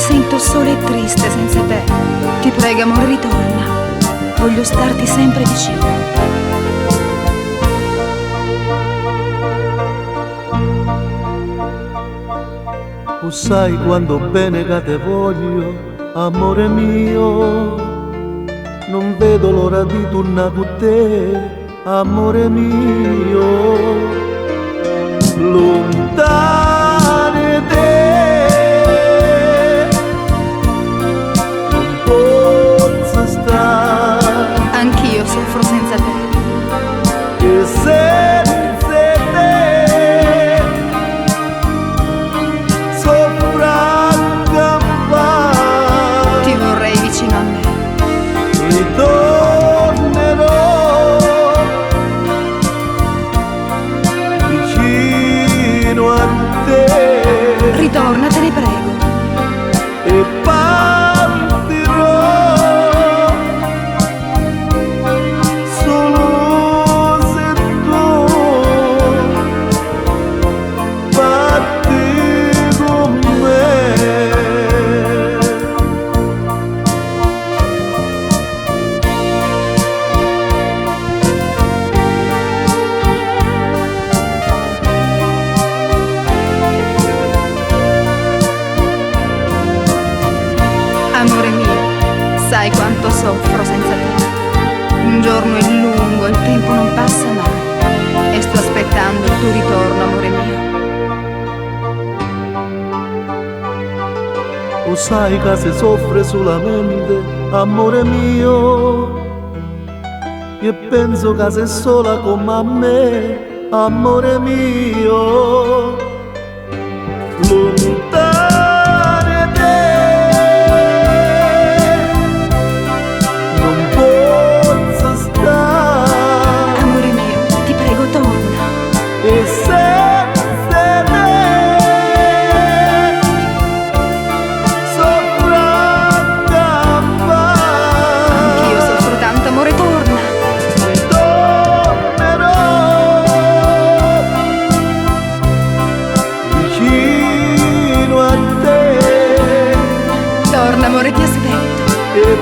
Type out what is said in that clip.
sento sola e triste senza te. Ti prego, amore, ritorna. Voglio starti sempre vicino. Tu sai quanto bene che te voglio, amore mio. Non vedo l'ora di tornare con te, amore mio. Lontane te, non posso stare. Anch'io soffro senza te. E senza te soffro a campare. Ti vorrei vicino a me. Ritornerò vicino a te. Ritorna, te ne prego. E partirò solo se tu parti con me. Amore mio, sai quanto soffro senza te. Un giorno è lungo, il tempo non passa mai. E sto aspettando il tuo ritorno, amore mio. O sai che se soffre solamente, amore mio. Io penso che sei sola come a me, amore mio. Lontane te, non posso stare. Amore mio, ti prego, torna. E senza te soffro a campare. Anch'io soffro tanto, amore, torna. Ritornerò vicino a te. Torna, amore, ti aspetto. E